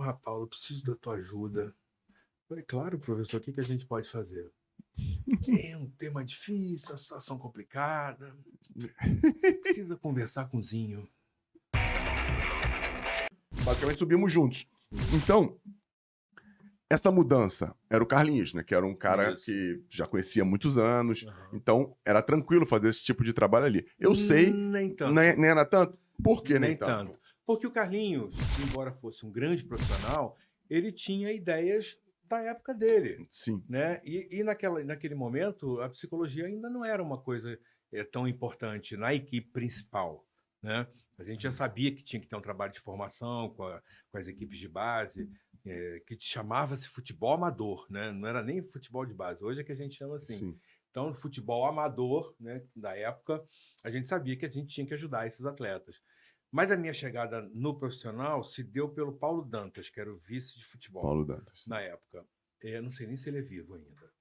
porra, Paulo, eu preciso da tua ajuda. Falei, claro, professor, o que que a gente pode fazer? É um tema difícil, a situação complicada. Você precisa conversar com o Zinho. Basicamente subimos juntos. Então, essa mudança era o Carlinhos, né? Que era um cara Isso. que já conhecia há muitos anos. Uhum. Então, era tranquilo fazer esse tipo de trabalho ali. Eu sei, Nem tanto. nem era tanto. Por que nem Nem tanto? tanto. Porque o Carlinhos, embora fosse um grande profissional, ele tinha ideias da época dele, Sim. né? E naquele momento, a psicologia ainda não era uma coisa tão importante na equipe principal, né? A gente já sabia que tinha que ter um trabalho de formação com as equipes de base, que chamava-se futebol amador, né? Não era nem futebol de base. Hoje é que a gente chama assim. Sim. Então, no futebol amador, né, da época, a gente sabia que a gente tinha que ajudar esses atletas. Mas a minha chegada no profissional se deu pelo Paulo Dantas, que era o vice de futebol Paulo Dantas. na época. Eu não sei nem se ele é vivo ainda.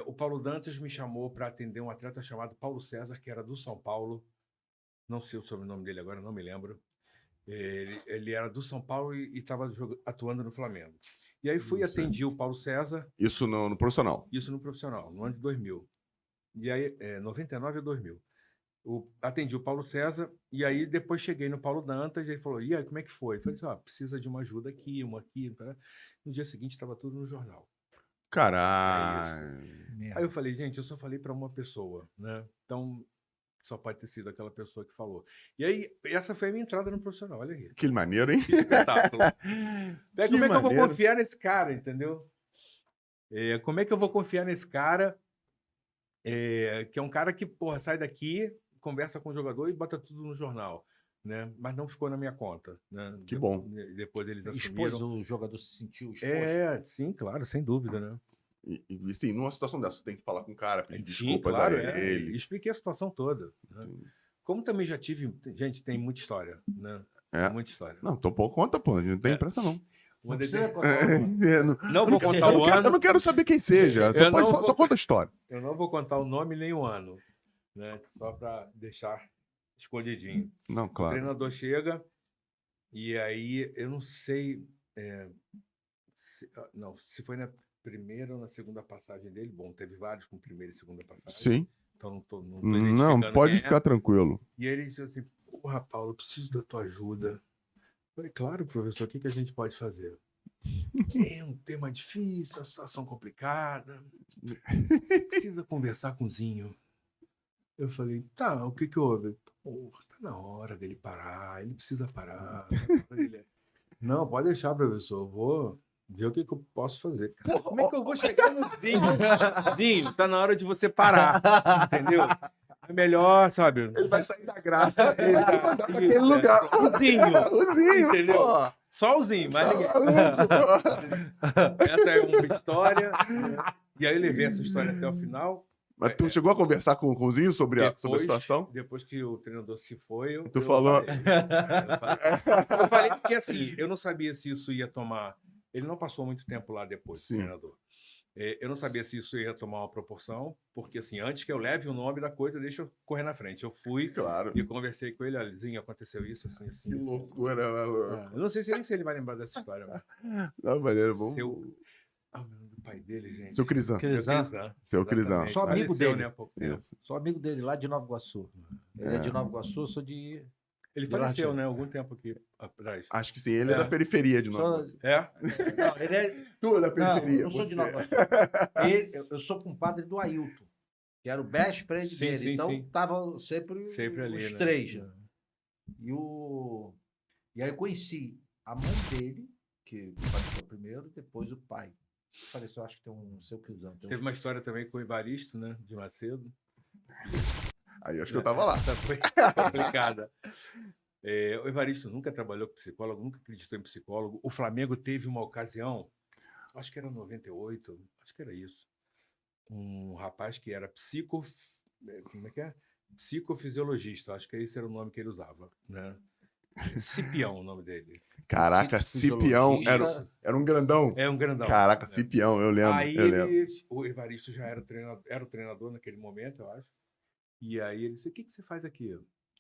O Paulo Dantas me chamou para atender um atleta chamado Paulo César, que era do São Paulo. Não sei o sobrenome dele agora, não me lembro. Ele era do São Paulo e estava atuando no Flamengo. E aí fui atendi o Paulo César. Isso no profissional? Isso no profissional, no ano de 2000. E aí, 99 a 2000. Atendi o Paulo César, e aí depois cheguei no Paulo Dantas, e ele falou, e aí, como é que foi? Eu falei assim, precisa de uma ajuda aqui, uma aqui. Tá? No dia seguinte, estava tudo no jornal. Caralho. Aí eu falei, gente, eu só falei para uma pessoa, né? Então, só pode ter sido aquela pessoa que falou. E aí, essa foi a minha entrada no profissional, olha aí. Que maneiro, hein? Que espetáculo. Como é que eu vou maneiro. confiar nesse cara, entendeu? Como é que eu vou confiar nesse cara, que é um cara que, porra, sai daqui, conversa com o jogador e bota tudo no jornal, né? Mas não ficou na minha conta, né? Que bom. Depois eles assumiram. O jogador se sentiu exposto. Sim, claro, sem dúvida, né? E sim, numa situação dessa, você tem que falar com o cara, pedir Sim, desculpas claro, a ele. Expliquei a situação toda. Né? Como também já tive... Gente, tem muita história, né? Tem muita história. Não, conta, pô. Não tem pressa, não. Não Não vou contar o ano. Eu não quero saber quem seja. Só conta a história. Eu não vou contar o nome nem o ano, né? Só para deixar escondidinho. Não, claro. O treinador chega e aí eu não sei se foi na primeira ou na segunda passagem dele. Bom, teve vários com primeira e segunda passagem. Sim. Então não tô Não, pode ficar tranquilo. E ele disse assim, porra, Paulo, eu preciso da tua ajuda. Eu falei, claro, professor, o que que a gente pode fazer? É um tema difícil, a situação complicada. Você precisa conversar com o Zinho. Eu falei, tá, o que que houve? Porra, tá na hora dele parar, ele precisa parar. Não, pode deixar, professor, eu vou ver o que que eu posso fazer. Cara, como é que eu vou chegar no Zinho? Zinho, tá na hora de você parar, entendeu? É melhor, sabe? Ele vai sair da graça. Ele vai mandar naquele lugar. O Zinho. O Zinho, entendeu? pô. Só o Zinho, mas ninguém. Essa é uma história. E aí eu levei essa história até o final. Mas tu chegou a conversar com o Zinho sobre a situação? Depois que o treinador se foi, eu falou. Eu falei porque assim, eu não sabia se isso ia tomar. Ele não passou muito tempo lá depois, o treinador. Eu não sabia se isso ia tomar uma proporção, porque assim, antes que eu leve o nome da coisa, deixa eu correr na frente. Eu fui e conversei com ele, olha, Zinho, aconteceu isso, assim, assim. Que loucura, maluco. Eu não sei nem se ele vai lembrar dessa história. Não, maneiro, vamos... o nome do pai dele, gente. Seu Crisan. Seu Crisan. Sou amigo dele. Né, há pouco tempo. Sou amigo dele lá de Nova Iguaçu. Ele é de Nova Iguaçu, eu sou de... Ele faleceu, né? Algum tempo aqui atrás. Acho que sim. Ele é da periferia de Nova Iguaçu. Não, ele é... Tu é da periferia. Não, eu sou de Nova Iguaçu. Eu sou compadre do Ailton, que era o best friend dele. Sim, então, sim. tava sempre ali, os né? três. E aí eu conheci a mãe dele, que faleceu primeiro, depois o pai. Faleceu, acho que tem um seu Crisão. Teve uma história também com o Evaristo, né? De Macedo. Aí acho que eu tava lá. Essa foi complicada. O Evaristo nunca trabalhou com psicólogo, nunca acreditou em psicólogo. O Flamengo teve uma ocasião, acho que era 98, acho que era isso. Um rapaz que era psicofisiologista, acho que esse era o nome que ele usava, né? Cipião, o nome dele. Caraca, Cipião era um grandão. É um grandão. Caraca, Cipião, eu lembro. Aí o Evaristo já era o treinador naquele momento, eu acho. E aí ele disse, o que você faz aqui?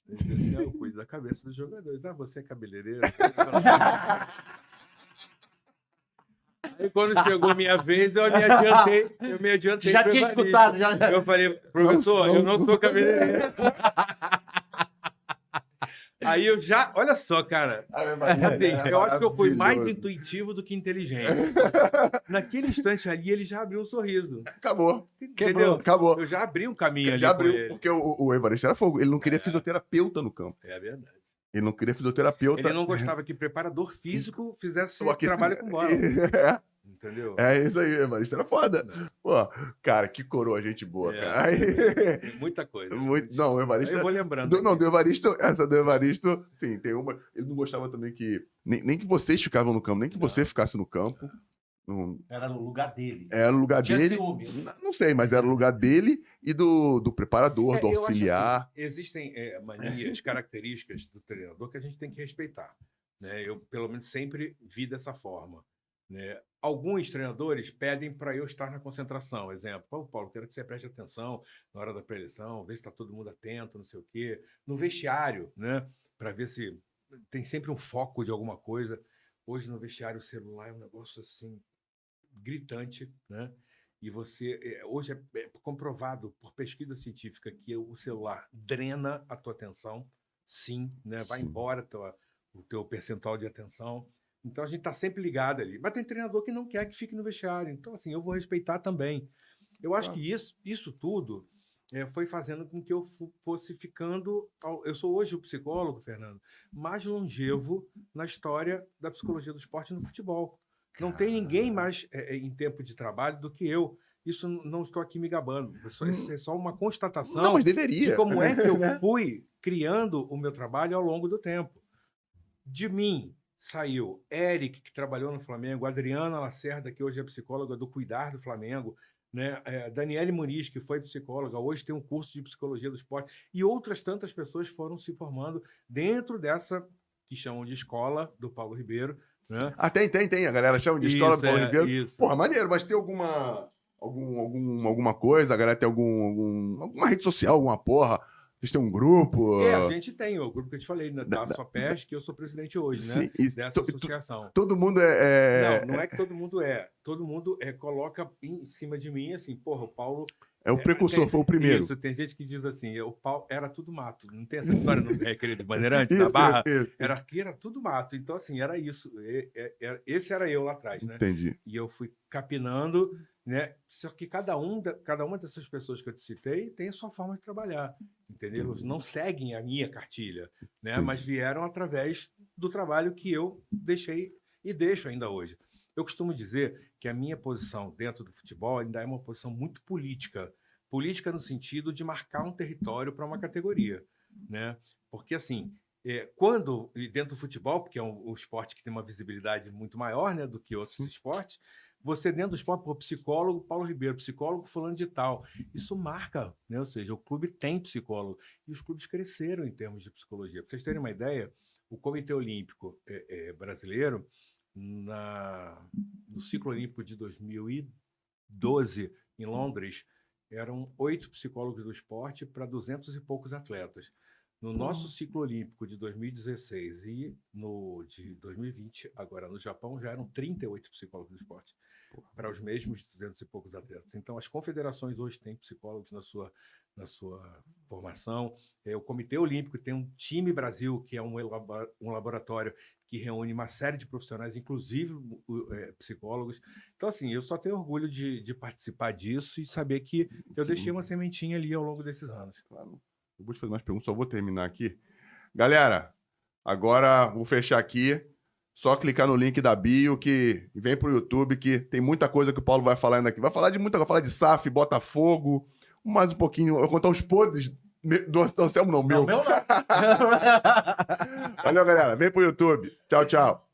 Ele disse, eu cuido da cabeça dos jogadores. Você é cabeleireiro? Aí quando chegou a minha vez, eu me adiantei Já pro tinha Evaristo. escutado, já. Eu falei, professor, eu não sou cabeleireiro. Aí eu já, olha só, cara. Assim, eu acho que eu fui mais intuitivo do que inteligente. Naquele instante ali, ele já abriu um sorriso. Acabou. Entendeu? Acabou. Eu já abri um caminho ali Já com abriu, ele. porque o Evaristo era fogo. Ele não queria fisioterapeuta no campo. É verdade. Ele não queria fisioterapeuta. Ele não gostava que preparador físico fizesse O aquecimento. trabalho com bola. É. Entendeu? É isso aí, Evaristo era foda. Pô, cara, que coroa, gente boa, cara. Tem muita coisa. Não, o Evaristo. Eu vou lembrando. Não, do Evaristo, essa do Evaristo, sim, tem uma. Ele não gostava também que. Nem que vocês ficavam no campo, nem que você ficasse no campo. Era no lugar dele. Era o lugar Tinha dele. ciúme. Não sei, mas era o lugar dele e do preparador, do Eu acho auxiliar. assim, existem manias, características do treinador que a gente tem que respeitar. Né? Eu, pelo menos, sempre vi dessa forma. Né? Alguns treinadores pedem para eu estar na concentração. Exemplo, Paulo, quero que você preste atenção na hora da preleção, ver se está todo mundo atento, não sei o quê. No vestiário, né? Para ver se tem sempre um foco de alguma coisa. Hoje, no vestiário, o celular é um negócio assim gritante, né? E você hoje é comprovado por pesquisa científica que o celular drena a tua atenção, sim, né? Vai embora o teu percentual de atenção. Então a gente está sempre ligado ali. Mas tem treinador que não quer que fique no vestiário. Então, assim, eu vou respeitar também. Eu acho que isso tudo foi fazendo com que eu fosse ficando. Eu sou hoje o psicólogo, Fernando, mais longevo na história da psicologia do esporte no futebol. Não tem ninguém mais em tempo de trabalho do que eu. Isso não estou aqui me gabando. Isso é só uma constatação Não, mas deveria. de como é que eu fui criando o meu trabalho ao longo do tempo. De mim saiu Eric, que trabalhou no Flamengo, Adriana Lacerda, que hoje é psicóloga do Cuidar do Flamengo, né? Daniele Muniz, que foi psicóloga, hoje tem um curso de psicologia do esporte, e outras tantas pessoas foram se formando dentro dessa que chamam de escola do Paulo Ribeiro. Né? Tem. A galera chama de escola do Paulo Ribeiro. Isso. Porra, maneiro, mas tem alguma coisa? A galera tem alguma rede social, alguma porra? Vocês têm um grupo? A gente tem o grupo que eu te falei, né, da SOPES, que eu sou presidente hoje, né? Sim, isso. Dessa associação. Todo mundo Não é que todo mundo é. Todo mundo coloca em cima de mim, assim, porra, o Paulo... É o precursor, foi o primeiro. Isso, tem gente que diz assim, o Paulo era tudo mato. Não tem essa história no querido Bandeirantes, da Barra? Isso. Era tudo mato. Então, assim, era isso. Esse era eu lá atrás, né? Entendi. E eu fui capinando, né? Só que cada uma dessas pessoas que eu te citei tem a sua forma de trabalhar, entendeu? Eles não seguem a minha cartilha, né? Entendi. Mas vieram através do trabalho que eu deixei e deixo ainda hoje. Eu costumo dizer que a minha posição dentro do futebol ainda é uma posição muito política. Política no sentido de marcar um território para uma categoria, né? Porque, assim, quando dentro do futebol, porque é um esporte que tem uma visibilidade muito maior, né, do que outros esportes, você dentro do esporte, psicólogo Paulo Ribeiro, psicólogo fulano de tal, isso marca, né? Ou seja, o clube tem psicólogo e os clubes cresceram em termos de psicologia. Para vocês terem uma ideia, o Comitê Olímpico brasileiro, no ciclo olímpico de 2012, em Londres, eram 8 psicólogos do esporte para 200 e poucos atletas. No nosso ciclo olímpico de 2016 e de 2020, agora no Japão, já eram 38 psicólogos do esporte para os mesmos 200 e poucos atletas. Então, as confederações hoje têm psicólogos na sua formação. O Comitê Olímpico tem um time Brasil, que é um laboratório que reúne uma série de profissionais, inclusive psicólogos. Então, assim, eu só tenho orgulho de participar disso e saber que eu deixei uma sementinha ali ao longo desses anos. Claro. Eu vou te fazer mais perguntas, só vou terminar aqui. Galera, agora vou fechar aqui. Só clicar no link da bio e vem pro YouTube, que tem muita coisa que o Paulo vai falar ainda aqui. Vai falar vai falar de SAF, Botafogo, mais um pouquinho. Eu vou contar os podres do Anselmo, não, meu. Não, meu não. Valeu, galera. Vem pro YouTube. Tchau, tchau.